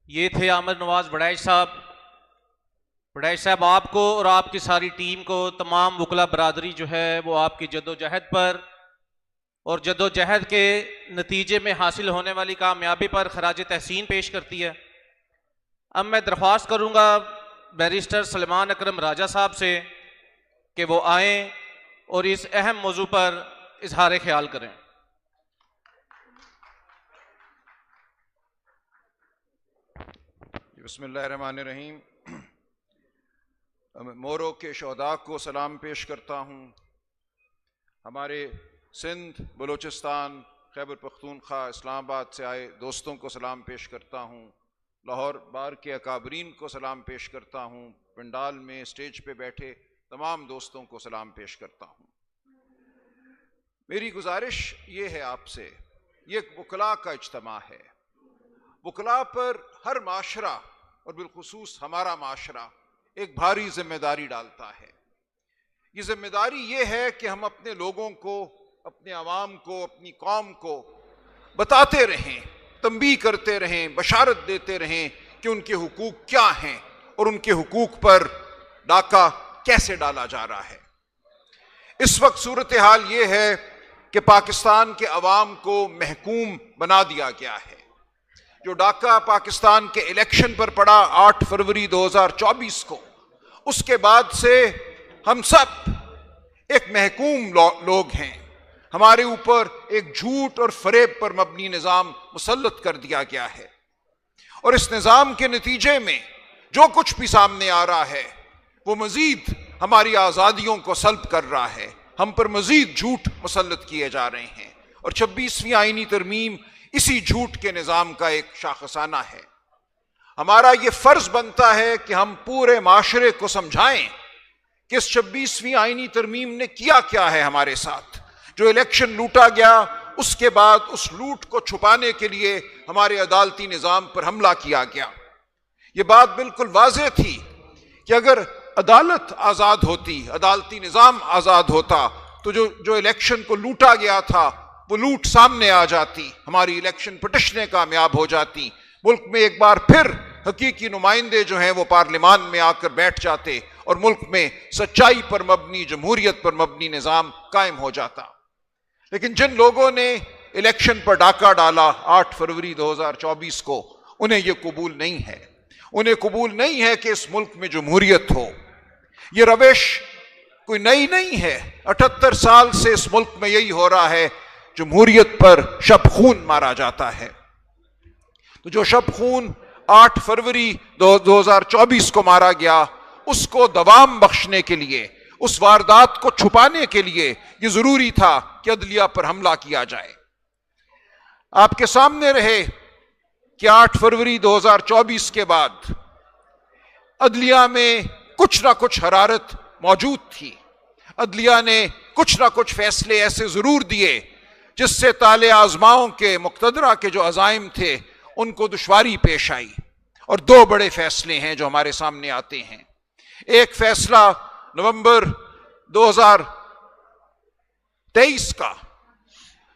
ये थे आमिर नवाज बड़ैच साहब। बड़ैच साहब, आपको और आपकी सारी टीम को, तमाम वकला बरादरी जो है वो आपकी जद्दोजहद पर और जद्दोजहद के नतीजे में हासिल होने वाली कामयाबी पर खराज तहसीन पेश करती है। अब मैं दरख्वास्त करूँगा बैरिस्टर सलमान अकरम राजा साहब से कि वो आएँ और इस अहम मौजू पर इजहार ख्याल करें। बिस्मिल्लाहिर्रहमानिर्रहीम। मोरो के शहदा को सलाम पेश करता हूँ। हमारे सिंध, बलूचिस्तान, खैबर पख्तूनख्वा, इस्लामाबाद से आए दोस्तों को सलाम पेश करता हूँ। लाहौर बार के अकाबरीन को सलाम पेश करता हूँ। पंडाल में स्टेज पे बैठे तमाम दोस्तों को सलाम पेश करता हूँ। मेरी गुजारिश ये है आपसे, ये एक वकला का इज्तिमा है। वकला पर हर माशरा और बिलखुसूस हमारा माशरा एक भारी जिम्मेदारी डालता है। ये जिम्मेदारी ये है कि हम अपने लोगों को, अपने अवाम को, अपनी कौम को बताते रहें, तंबीह करते रहें, बशारत देते रहें कि उनके हुकूक क्या हैं और उनके हुकूक पर डाका कैसे डाला जा रहा है। इस वक्त सूरत हाल ये है कि पाकिस्तान के अवाम को महकूम बना दिया गया है। जो डाका पाकिस्तान के इलेक्शन पर पड़ा 8 फरवरी 2024 को, उसके बाद से हम सब एक महकूम लोग हैं। हमारे ऊपर एक झूठ और फरेब पर मबनी निज़ाम मुसल्लत कर दिया गया है और इस निज़ाम के नतीजे में जो कुछ भी सामने आ रहा है वो मजीद हमारी आज़ादियों को सल्ब कर रहा है। हम पर मजीद झूठ मुसल्लत किए जा रहे हैं और 26वीं आईनी तरमीम इसी झूठ के निज़ाम का एक शाखसाना है। हमारा ये फर्ज बनता है कि हम पूरे माशरे को समझाएं कि इस 26वीं आईनी तरमीम ने किया क्या है हमारे साथ। जो इलेक्शन लूटा गया, उसके बाद उस लूट को छुपाने के लिए हमारे अदालती निज़ाम पर हमला किया गया। ये बात बिल्कुल वाज़ेह थी कि अगर अदालत आज़ाद होती, अदालती निज़ाम आज़ाद होता, तो जो इलेक्शन को लूटा गया था वो लूट सामने आ जाती, हमारी इलेक्शन पिटिशनें कामयाब हो जाती, मुल्क में एक बार फिर हकीकी नुमाइंदे जो हैं वो पार्लियामान में आकर बैठ जाते और मुल्क में सच्चाई पर मबनी, जमहूरियत पर मबनी निज़ाम कायम हो जाता। लेकिन जिन लोगों ने इलेक्शन पर डाका डाला 8 फरवरी 2024 को, उन्हें यह कबूल नहीं है। उन्हें कबूल नहीं है कि इस मुल्क में जमहूरियत हो। ये रविश कोई नई नहीं है, 78 साल से इस मुल्क में यही हो रहा है। जमहूरियत पर शब खून मारा जाता है। तो जो शब खून 8 फरवरी 2024 को मारा गया, उसको दवाम बख्शने के लिए, उस वारदात को छुपाने के लिए यह जरूरी था कि अदलिया पर हमला किया जाए। आपके सामने रहे कि 8 फरवरी 2024 के बाद अदलिया में कुछ ना कुछ हरारत मौजूद थी। अदलिया ने कुछ ना कुछ फैसले ऐसे जरूर दिए जिससे ताले आजमाओं के, मुक्तदरा के जो अज़ाइम थे, उनको दुश्वारी पेश आई। और 2 बड़े फैसले हैं जो हमारे सामने आते हैं। एक फैसला नवंबर 2023 का,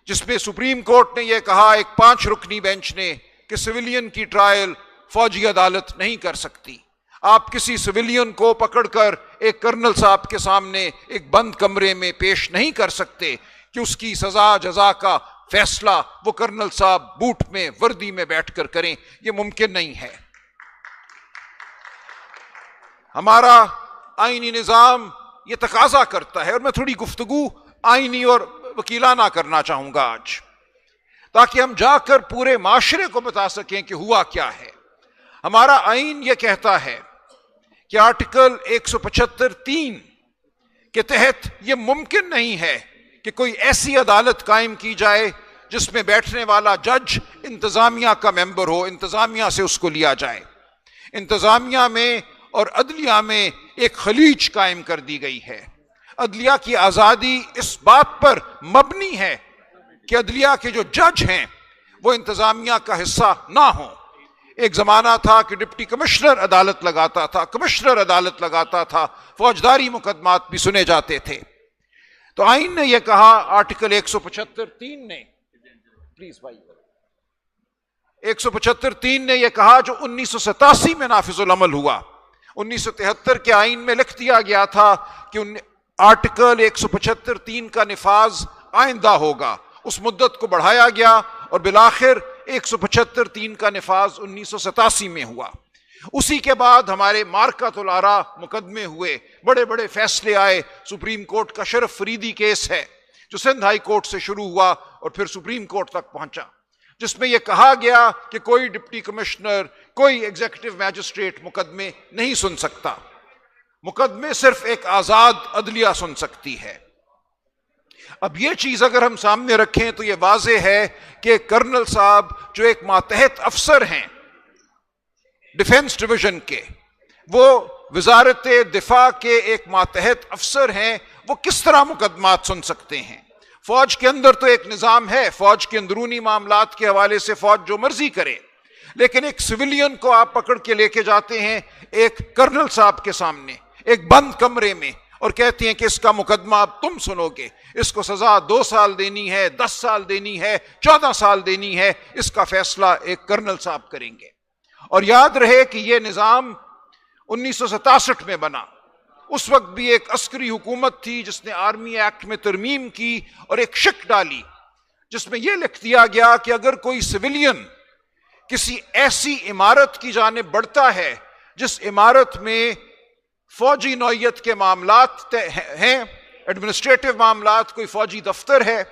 जिसमें सुप्रीम कोर्ट ने यह कहा, एक 5 रुकनी बेंच ने, कि सिविलियन की ट्रायल फौजी अदालत नहीं कर सकती। आप किसी सिविलियन को पकड़कर एक कर्नल साहब के सामने एक बंद कमरे में पेश नहीं कर सकते कि उसकी सजा जजा का फैसला वो कर्नल साहब बूट में, वर्दी में बैठकर करें। ये मुमकिन नहीं है। हमारा आईनी निज़ाम ये तकाजा करता है, और मैं थोड़ी गुफ्तगू आईनी और वकीलाना करना चाहूंगा आज, ताकि हम जाकर पूरे माशरे को बता सकें कि हुआ क्या है। हमारा आईन यह कहता है कि आर्टिकल 175(3) के तहत यह मुमकिन नहीं है कि कोई ऐसी अदालत कायम की जाए जिसमें बैठने वाला जज इंतजामिया का मेंबर हो, इंतजामिया से उसको लिया जाए। इंतजामिया में और अदलिया में एक खलीज कायम कर दी गई है। अदलिया की आज़ादी इस बात पर मबनी है कि अदलिया के जो जज हैं वो इंतजामिया का हिस्सा ना हो। एक जमाना था कि डिप्टी कमिश्नर अदालत लगाता था, कमिश्नर अदालत लगाता था, फौजदारी मुकदमात भी सुने जाते थे। तो आईन ने यह कहा, आर्टिकल 175(3) ने, प्लीज भाई, 175(3 ने यह कहा जो 1987 में नाफिजुल अमल हुआ। 1973 के आइन में लिख दिया गया था कि आर्टिकल 175(3 का निफाज आइंदा होगा। उस मुद्दत को बढ़ाया गया और बिलाखिर 175(3 का निफाज 1987 में हुआ। उसी के बाद हमारे मार्कातुल आरा मुकदमे हुए, बड़े बड़े फैसले आए। सुप्रीम कोर्ट का शरफ फरीदी केस है जो सिंध हाई कोर्ट से शुरू हुआ और फिर सुप्रीम कोर्ट तक पहुंचा, जिसमें यह कहा गया कि कोई डिप्टी कमिश्नर, कोई एग्जीक्यूटिव मैजिस्ट्रेट मुकदमे नहीं सुन सकता। मुकदमे सिर्फ एक आजाद अदलिया सुन सकती है। अब यह चीज अगर हम सामने रखें तो यह वाजे है कि कर्नल साहब जो एक मातहत अफसर हैं डिफेंस डिवीजन के, वो वजारत दिफा के एक मातहत अफसर हैं, वो किस तरह मुकदमात सुन सकते हैं? फौज के अंदर तो एक निजाम है, फौज के अंदरूनी मामलात के हवाले से फौज जो मर्जी करे, लेकिन एक सिविलियन को आप पकड़ के लेके जाते हैं एक कर्नल साहब के सामने एक बंद कमरे में और कहते हैं कि इसका मुकदमा अब तुम सुनोगे, इसको सजा 2 साल देनी है, 10 साल देनी है, 14 साल देनी है, इसका फैसला एक कर्नल साहब करेंगे। और याद रहे कि यह निजाम 1967 में बना। उस वक्त भी एक अस्करी हुकूमत थी जिसने आर्मी एक्ट में तरमीम की और एक शिक डाली जिसमें यह लिख दिया गया कि अगर कोई सिविलियन किसी ऐसी इमारत की जानिब बढ़ता है जिस इमारत में फौजी नौयत के मामलात हैं, एडमिनिस्ट्रेटिव मामलात, कोई फौजी दफ्तर है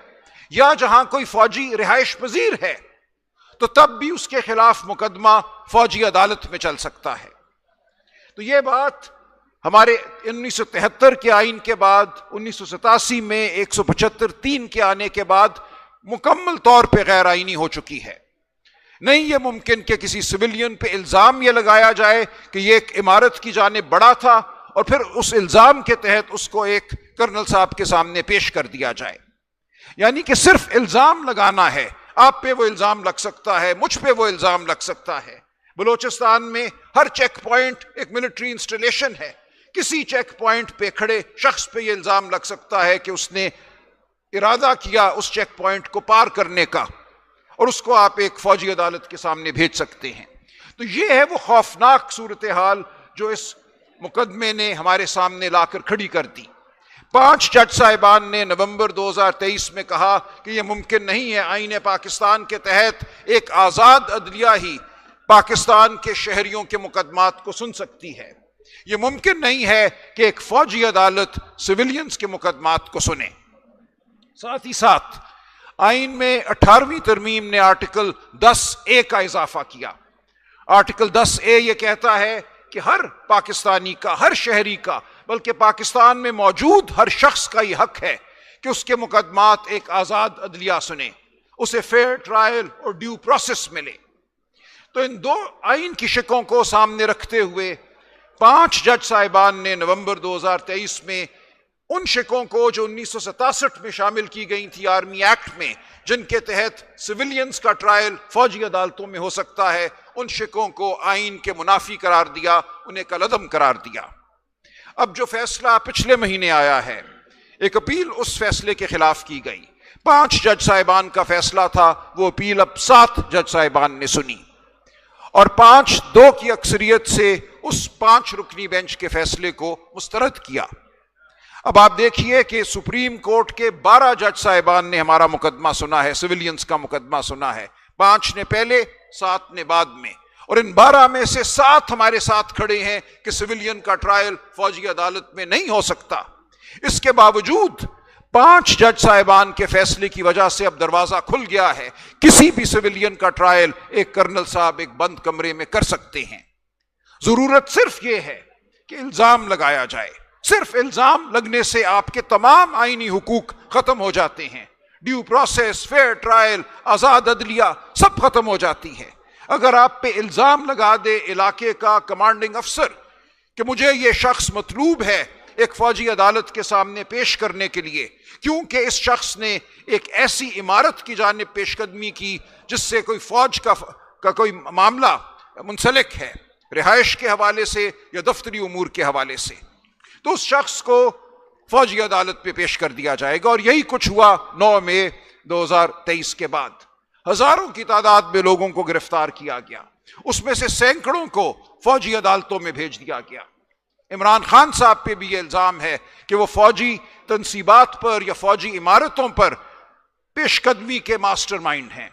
या जहां कोई फौजी रिहाइश पजीर है, तो तब भी उसके खिलाफ मुकदमा फौजी अदालत में चल सकता है। तो यह बात हमारे 1973 के आइन के बाद 1987 में 175(3 के आने के बाद मुकम्मल तौर पे गैर आइनी हो चुकी है। नहीं यह मुमकिन कि किसी सिविलियन पे इल्जाम यह लगाया जाए कि यह एक इमारत की जानिब बढ़ा था और फिर उस इल्जाम के तहत उसको एक कर्नल साहब के सामने पेश कर दिया जाए। यानी कि सिर्फ इल्जाम लगाना है, आप पे वो इल्जाम लग सकता है, मुझ पे वो इल्जाम लग सकता है। बलोचिस्तान में हर चेक पॉइंट एक मिलिट्री इंस्टॉलेशन है, किसी चेक पॉइंट पे खड़े शख्स पे यह इल्जाम लग सकता है कि उसने इरादा किया उस चेक पॉइंट को पार करने का और उसको आप एक फौजी अदालत के सामने भेज सकते हैं। तो यह है वो खौफनाक सूरत हाल जो इस मुकदमे ने हमारे सामने लाकर खड़ी कर दी। 5 जज साहिबान ने नवंबर 2023 में कहा कि यह मुमकिन नहीं है, आईन पाकिस्तान के तहत एक आजाद अदलिया ही पाकिस्तान के शहरियों के मुकदमात को सुन सकती है। यह मुमकिन नहीं है कि एक फौजी अदालत सिविलियंस के मुकदमात को सुने। साथ ही साथ आइन में 18वीं तरमीम ने आर्टिकल 10A का इजाफा किया। आर्टिकल 10A यह कहता है कि हर पाकिस्तानी का, हर शहरी का, बल्कि पाकिस्तान में मौजूद हर शख्स का यह हक है कि उसके मुकदमात एक आजाद अदलिया सुने, उसे फेयर ट्रायल और ड्यू प्रोसेस मिले। तो इन 2 आइन की शिकों को सामने रखते हुए 5 जज साहिबान ने नवंबर 2023 में उन शिकों को जो 1967 में शामिल की गई थी आर्मी एक्ट में, जिनके तहत सिविलियंस का ट्रायल फौजी अदालतों में हो सकता है, उन शिकों को आइन के मुनाफी करार दिया, उन्हें कलअदम करार दिया। अब जो फैसला पिछले महीने आया है, एक अपील उस फैसले के खिलाफ की गई। 5 जज साहिबान का फैसला था, वो अपील अब 7 जज साहिबान ने सुनी और 5-2 की अक्सरियत से उस 5 रुकनी बेंच के फैसले को मुस्तरद किया। अब आप देखिए कि सुप्रीम कोर्ट के 12 जज साहिबान ने हमारा मुकदमा सुना है, सिविलियंस का मुकदमा सुना है। 5 ने पहले, 7 ने बाद में, और इन 12 में से 7 हमारे साथ खड़े हैं कि सिविलियन का ट्रायल फौजी अदालत में नहीं हो सकता। इसके बावजूद 5 जज साहिबान के फैसले की वजह से अब दरवाजा खुल गया है, किसी भी सिविलियन का ट्रायल एक कर्नल साहब एक बंद कमरे में कर सकते हैं। जरूरत सिर्फ यह है कि इल्जाम लगाया जाए। सिर्फ इल्जाम लगने से आपके तमाम आईनी हुकूक खत्म हो जाते हैं। ड्यू प्रोसेस, फेयर ट्रायल, आजाद अदलिया सब खत्म हो जाती है। अगर आप पे इल्जाम लगा दे इलाके का कमांडिंग अफसर कि मुझे यह शख्स मतलूब है एक फौजी अदालत के सामने पेश करने के लिए, क्योंकि इस शख्स ने एक ऐसी इमारत की जानिब पेशकदमी की जिससे कोई फौज का कोई मामला मुंसलिक है, रिहाइश के हवाले से या दफ्तरी उमूर के हवाले से, तो उस शख्स को फौजी अदालत पे पेश कर दिया जाएगा। और यही कुछ हुआ 9 मई 2023 के बाद। हजारों की तादाद में लोगों को गिरफ्तार किया गया, उसमें से सैकड़ों को फौजी अदालतों में भेज दिया गया। इमरान खान साहब पे भी यह इल्जाम है कि वो फौजी तनसीबात पर या फौजी इमारतों पर पेशकदमी के मास्टरमाइंड हैं।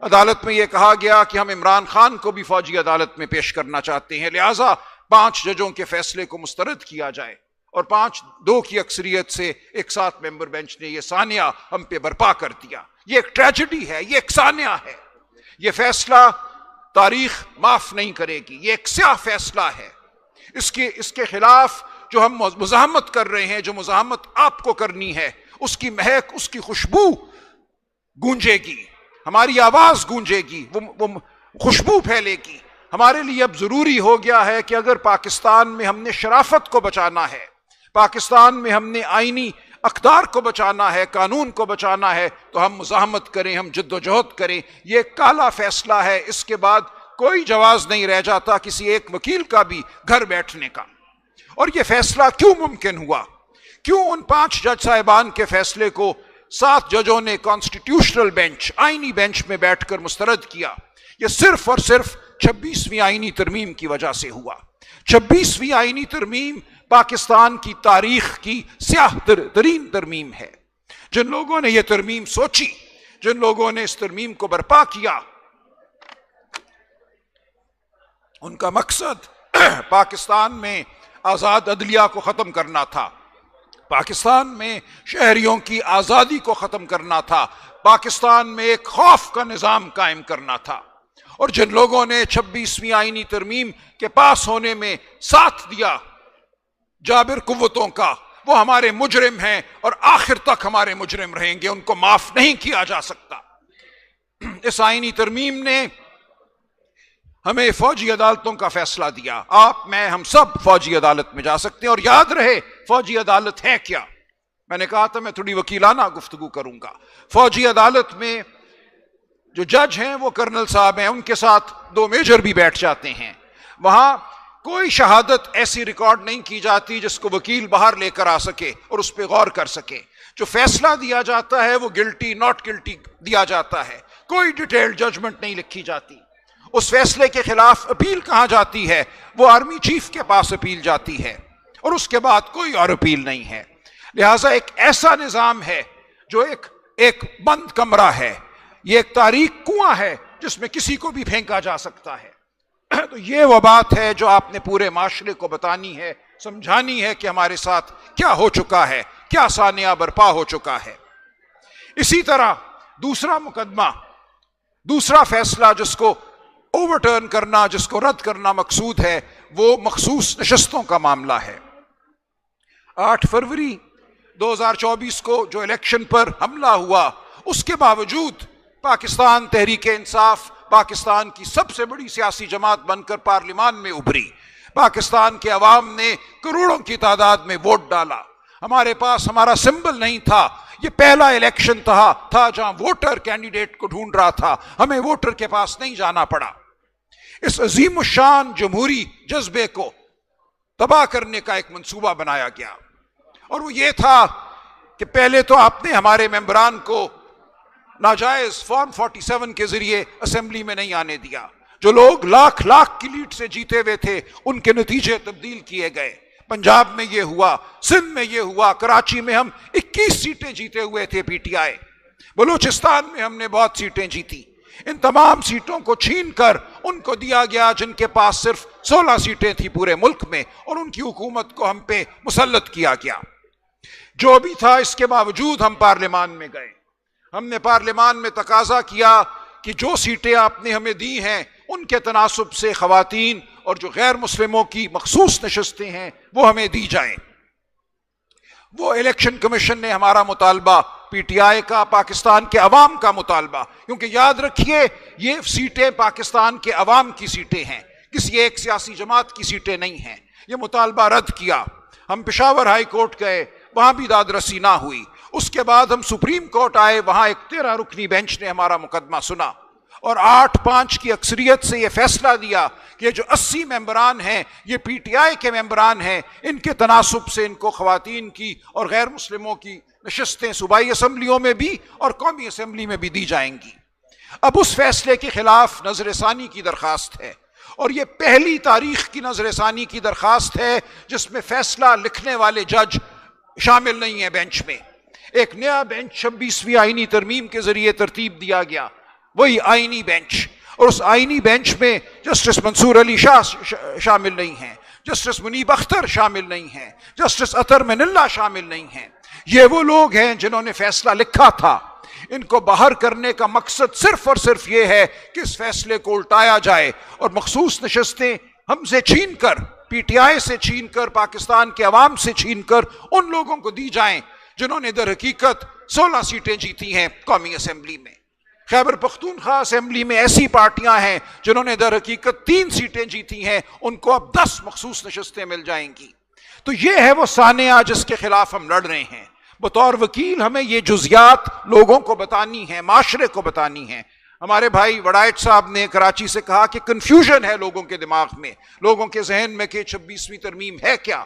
अदालत में यह कहा गया कि हम इमरान खान को भी फौजी अदालत में पेश करना चाहते हैं, लिहाजा 5 जजों के फैसले को मुस्तरद किया जाए। और 5-2 की अक्सरियत से एक 7 मेंबर बेंच ने यह सानिया हम पे बर्पा कर दिया। यह एक ट्रेजेडी है, यह एक सानिया है। यह फैसला तारीख माफ नहीं करेगी, यह एक स्याह फैसला है। इसके खिलाफ जो हम मुज़ाहमत कर रहे हैं, जो मुज़ाहमत आपको करनी है, उसकी महक, उसकी खुशबू गूंजेगी, हमारी आवाज गूंजेगी, वो खुशबू फैलेगी। हमारे लिए अब जरूरी हो गया है कि अगर पाकिस्तान में हमने शराफत को बचाना है, पाकिस्तान में हमने आईनी अख्तार को बचाना है, कानून को बचाना है, तो हम मुज़ाहमत करें, हम जद्दोजहद करें। यह काला फैसला है, इसके बाद कोई जवाब नहीं रह जाता किसी एक वकील का भी घर बैठने का। और यह फैसला क्यों मुमकिन हुआ? क्यों उन 5 जज साहिबान के फैसले को 7 जजों ने कॉन्स्टिट्यूशनल बेंच, आईनी बेंच में बैठकर मुस्तरद किया? यह सिर्फ और सिर्फ 26वीं आईनी तरमीम की वजह से हुआ। 26वीं आईनी तरमीम पाकिस्तान की तारीख की स्याह तरीन तरमीम है। जिन लोगों ने यह तरमीम सोची, जिन लोगों ने इस तरमीम को बर्पा किया, उनका मकसद पाकिस्तान में आजाद अदलिया को खत्म करना था, पाकिस्तान में शहरियों की आजादी को खत्म करना था, पाकिस्तान में एक खौफ का निजाम कायम करना था। और जिन लोगों ने 26वीं आईनी तरमीम के पास होने में साथ दिया जाबिर कुव्वतों का, वो हमारे मुजरिम हैं और आखिर तक हमारे मुजरिम रहेंगे, उनको माफ नहीं किया जा सकता। इस आईनी तरमीम ने हमें फौजी अदालतों का फैसला दिया। आप, मैं, हम सब फौजी अदालत में जा सकते हैं। और याद रहे, फौजी अदालत है क्या? मैंने कहा था मैं थोड़ी वकीलाना गुफ्तगू करूंगा। फौजी अदालत में जो जज हैं वो कर्नल साहब हैं, उनके साथ 2 मेजर भी बैठ जाते हैं। वहां कोई शहादत ऐसी रिकॉर्ड नहीं की जाती जिसको वकील बाहर लेकर आ सके और उस पर गौर कर सके। जो फैसला दिया जाता है वो गिल्टी नॉट गिल्टी दिया जाता है, कोई डिटेल्ड जजमेंट नहीं लिखी जाती। उस फैसले के खिलाफ अपील कहां जाती है? वो आर्मी चीफ के पास अपील जाती है और उसके बाद कोई और अपील नहीं है। लिहाजा एक ऐसा निजाम है जो एक बंद कमरा है, ये एक तारीख कुआं है जिसमें किसी को भी फेंका जा सकता है। तो ये वो बात है जो आपने पूरे माशरे को बतानी है, समझानी है कि हमारे साथ क्या हो चुका है, क्या सानिया बर्पा हो चुका है। इसी तरह दूसरा मुकदमा, दूसरा फैसला जिसको ओवरटर्न करना, जिसको रद्द करना मकसूद है, वो मखसूस नशस्तों का मामला है। 8 फरवरी 2024 को जो इलेक्शन पर हमला हुआ, उसके बावजूद पाकिस्तान तहरीक इंसाफ पाकिस्तान की सबसे बड़ी सियासी जमात बनकर पार्लियामान में उभरी। पाकिस्तान के अवाम ने करोड़ों की तादाद में वोट डाला। हमारे पास हमारा सिंबल नहीं था। ये पहला इलेक्शन था जहां वोटर कैंडिडेट को ढूंढ रहा था, हमें वोटर के पास नहीं जाना पड़ा। इस अजीम शान जमहूरी जज्बे को तबाह करने का एक मंसूबा बनाया गया और वो ये था कि पहले तो आपने हमारे मेंबरान को नाजायज फॉर्म 47 के जरिए असेंबली में नहीं आने दिया। जो लोग लाख लाख की लीड से जीते हुए थे, उनके नतीजे तब्दील किए गए। पंजाब में ये हुआ, सिंध में ये हुआ, कराची में हम 21 सीटें जीते हुए थे पीटीआई, बलूचिस्तान में हमने बहुत सीटें जीती। इन तमाम सीटों को छीनकर उनको दिया गया जिनके पास सिर्फ 16 सीटें थी पूरे मुल्क में, और उनकी हुकूमत को हम पे मुसल्लत किया गया। जो भी था, इसके बावजूद हम पार्लियामान में गए। हमने पार्लियामान में तकाजा किया कि जो सीटें आपने हमें दी हैं उनके तनासुब से खवातीन और जो गैर मुस्लिमों की मखसूस नशस्तें हैं वो हमें दी जाएं। वो इलेक्शन कमीशन ने हमारा मुतालबा, पीटीआई का, पाकिस्तान के अवाम का मुतालबा, क्योंकि याद रखिए ये सीटें पाकिस्तान के अवाम की सीटें हैं, किसी एक सियासी जमात की सीटें नहीं हैं। ये मुतालबा रद्द किया। हम पेशावर हाई कोर्ट गए, वहां भी दादरसी ना हुई। उसके बाद हम सुप्रीम कोर्ट आए, वहां एक 13 रुकनी बेंच ने हमारा मुकदमा सुना और 8-5 की अक्सरियत से यह फैसला दिया कि जो 80 मेंबरान हैं ये पीटीआई के मेंबरान हैं, इनके तनासुब से इनको खवातीन की और गैर मुस्लिमों की नशस्तें सूबाई असम्बलियों में भी और कौमी असम्बली में भी दी जाएंगी। अब उस फैसले के खिलाफ नजरसानी की दरखास्त है, और ये पहली तारीख की नजरसानी की दरखास्त है जिसमें फैसला लिखने वाले जज शामिल नहीं है बेंच में। एक नया बेंच 26वीं आईनी तरमीम के जरिए तरतीब दिया गया, वही आईनी बेंच, और उस आईनी बेंच में जस्टिस मंसूर अली शाह शामिल नहीं है, जस्टिस मुनीब अख्तर शामिल नहीं है, जस्टिस अतर मनिल्ला शामिल नहीं है। ये वो लोग हैं जिन्होंने फैसला लिखा था। इनको बाहर करने का मकसद सिर्फ और सिर्फ ये है कि इस फैसले को उल्टाया जाए और मखसूस नशस्तें हमसे छीन कर, पीटीआई से छीन कर, पाकिस्तान के अवाम से छीन कर उन लोगों को दी जाएं जिन्होंने दर हकीकत 16 सीटें जीती हैं कौमी असेंबली में। खैबर पख्तूनख्वा असेंबली में ऐसी पार्टियां हैं जिन्होंने दर हकीकत 3 सीटें जीती हैं, उनको अब 10 मखसूस नशस्तें मिल जाएंगी। तो ये है वो सानिया जिसके खिलाफ हम लड़ रहे हैं। बतौर वकील हमें ये जुजियात लोगों को बतानी है, माशरे को बतानी है। हमारे भाई वड़ाइट साहब ने कराची से कहा कि कंफ्यूजन है लोगों के दिमाग में, लोगों के जहन में कि 26वीं तरमीम है क्या।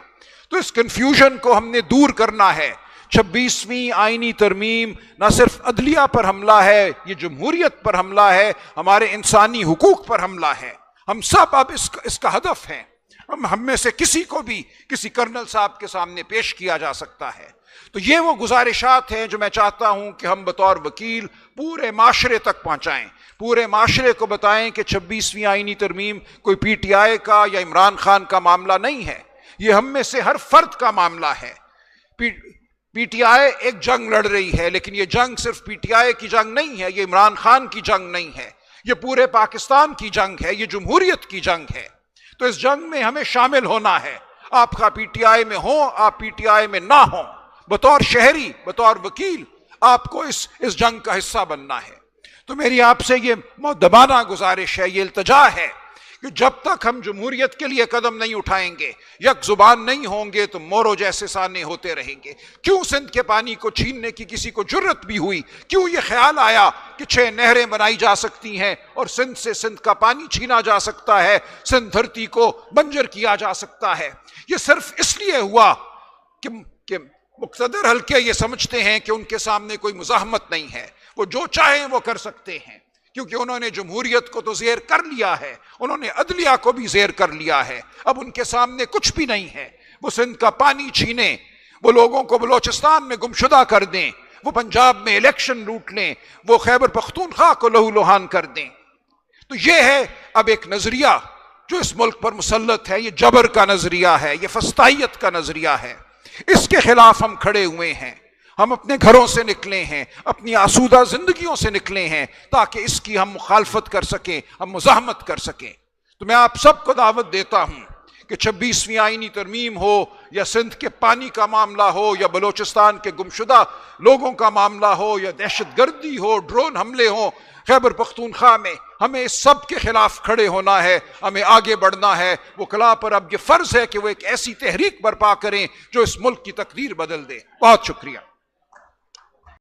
तो इस कंफ्यूजन को हमने दूर करना है। 26वीं आईनी तरमीम न सिर्फ अदलिया पर हमला है, ये जमहूरियत पर हमला है, हमारे इंसानी हुकूक पर हमला है। हम सब अब इसका हदफ हैं। हम में से किसी को भी किसी कर्नल साहब के सामने पेश किया जा सकता है। तो ये वो गुजारिशात हैं जो मैं चाहता हूं कि हम बतौर वकील पूरे माशरे तक पहुंचाएं, पूरे माशरे को बताएं कि 26वीं आईनी तरमीम कोई पीटीआई का या इमरान खान का मामला नहीं है, ये हम में से हर फर्द का मामला है। पीटीआई एक जंग लड़ रही है, लेकिन ये जंग सिर्फ पीटीआई की जंग नहीं है, ये इमरान खान की जंग नहीं है, ये पूरे पाकिस्तान की जंग है, ये जमहूरियत की जंग है। तो इस जंग में हमें शामिल होना है। आपका पीटीआई में हो, आप पीटीआई में ना हो, बतौर शहरी, बतौर वकील आपको इस जंग का हिस्सा बनना है। तो मेरी आपसे ये मुद्दबाना गुजारिश है, ये इल्तजा है कि जब तक हम जमहूरियत के लिए कदम नहीं उठाएंगे, यक जुबान नहीं होंगे, तो मोरो जैसे साने होते रहेंगे। क्यों सिंध के पानी को छीनने की किसी को जुर्रत भी हुई? क्यों ये ख्याल आया कि 6 नहरें बनाई जा सकती हैं और सिंध से सिंध का पानी छीना जा सकता है, सिंध धरती को बंजर किया जा सकता है? ये सिर्फ इसलिए हुआ कि मुक़्तदर हल्के ये समझते हैं कि उनके सामने कोई मुज़ाहमत नहीं है, वो जो चाहें वो कर सकते हैं, क्योंकि उन्होंने जमहूरियत को तो ज़ेर कर लिया है, उन्होंने अदलिया को भी ज़ेर कर लिया है। अब उनके सामने कुछ भी नहीं है। वो सिंध का पानी छीने, वो लोगों को बलोचिस्तान में गुमशुदा कर दें, वो पंजाब में इलेक्शन लूट लें, वो खैबर पख्तूनख्वा को लहूलुहान कर दें। तो ये है अब एक नजरिया जो इस मुल्क पर मुसल्लत है, ये जबर का नजरिया है, ये फस्तायत का नजरिया है। इसके खिलाफ हम खड़े हुए हैं। हम अपने घरों से निकले हैं, अपनी आसूदा जिंदगियों से निकले हैं, ताकि इसकी हम मुखालफत कर सकें, हम मुज़ाहमत कर सकें। तो मैं आप सबको दावत देता हूं कि 26वीं आईनी तरमीम हो, या सिंध के पानी का मामला हो, या बलोचिस्तान के गुमशुदा लोगों का मामला हो, या दहशतगर्दी हो, ड्रोन हमले हो खैबर पख्तूनख्वा में, हमें इस सब के खिलाफ खड़े होना है, हमें आगे बढ़ना है। वकला पर अब ये फर्ज है कि वो एक ऐसी तहरीक बर्पा करें जो इस मुल्क की तकदीर बदल दे। बहुत शुक्रिया।